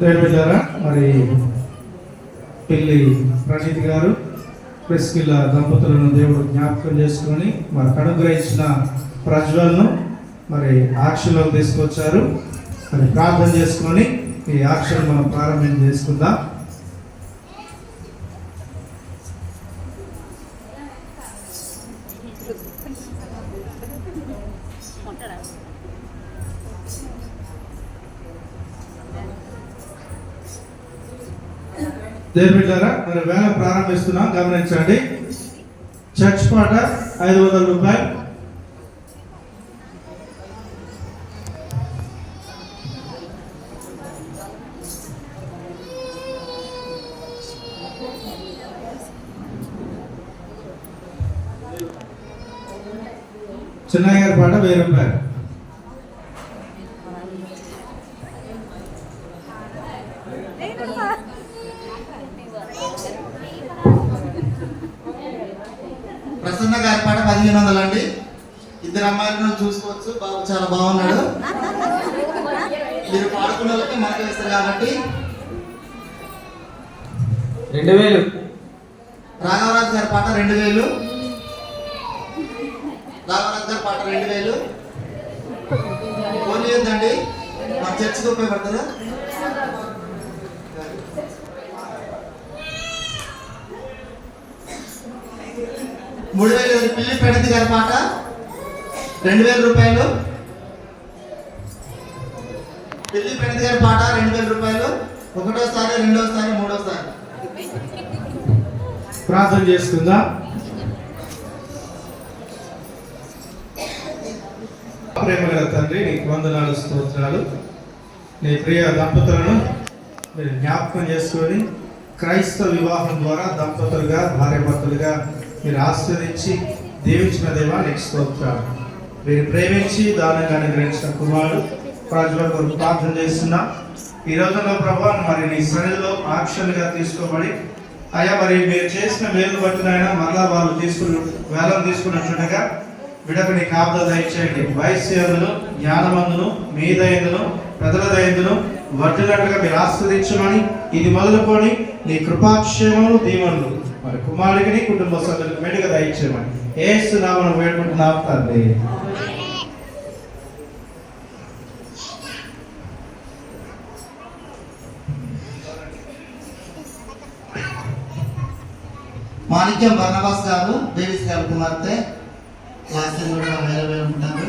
దేవుడారా మరి పెళ్లి ప్రణీత్ గారు ప్రెస్కిల్ల దంపతులను దేవుడు జ్ఞాపకం చేసుకొని మరి అనుగ్రహించిన ప్రజ్వల్ను మరి ఆక్షన్లోకి తీసుకొచ్చారు. మరి ప్రార్థన చేసుకొని ఈ ఆక్షన్ మనం ప్రారంభం చేసుకుందాం. దేవుడారా మరి వేళ ప్రారంభిస్తున్నాం, గమనించండి. చర్చ్ పాట 500 రూపాయలు, చిన్నయ్య గారి పాట 1000 రూపాయలు. ప్రసన్న గారి పాట 1500 అండి. ఇద్దరు అమ్మాయిలను చూసుకోవచ్చు, బాబు చాలా బాగున్నాడు. మీరు పాడుకున్న వాళ్ళకి మనకు వేస్తారు కాబట్టి 2000. రాఘవరాజు గారి పాట 2000. రాఘవరాజు గారి పాట 2000. ఫోన్ చేయొద్దండి, మన చర్చికి ఉపయోగపడతారు. పిల్లి ప్రణీత్ గారి పాట 2000 రూపాయలు. పిల్లి ప్రణీత్ గారి పాట 2000 రూపాయలు. ఒకటోసారి, రెండోసారి, మూడోసారి ప్రార్థన చేసుకుందాం. ప్రేమగల తండ్రి, నీకు వందనాలు, స్తోత్రాలు. నీ ప్రియ దంపతులను మీరు జ్ఞాపకం చేసుకొని క్రైస్తవ వివాహం ద్వారా దంపతులుగా, భార్యాభర్తలుగా మీరు ఆస్వాదించి దీవించిన దేవా నీకు స్తోత్రాలు. మీరు ప్రేమించి దానంగా అనుగ్రహించిన కుమారుడు ప్రజల కొరకు ప్రార్థన చేస్తున్నా. ఈ రోజుల్లో ప్రభా మరి నీ సన్నిధిలో ఆక్షన్గా తీసుకోబడి అయ్యా మరి మీరు చేసిన మేలు బట్టినైనా మరలా వాళ్ళు వేలం తీసుకున్నట్లుగా విడకు నీ కాపుదల దయచేయండి. వయస్సును, జ్ఞానమందును, మీ దయందును, ప్రజల దయందును వర్ధిల్లినట్లుగా మీరు ఆస్వాదించమని, ఇది మొదలుకొని నీ కృపాక్షేమములు, దీవెనలు మరి కుమారుడికి కుటుంబ సభ్యులకు మెండుగా దయచేయమని యేసు నామమున వేడుకుంటున్నాం తండ్రి. మాణిక్యం బర్నబాస్ గారు, డేవిస్ గారు కుమార్తె, క్లాస్ కూడా వేరే ఉంటారు.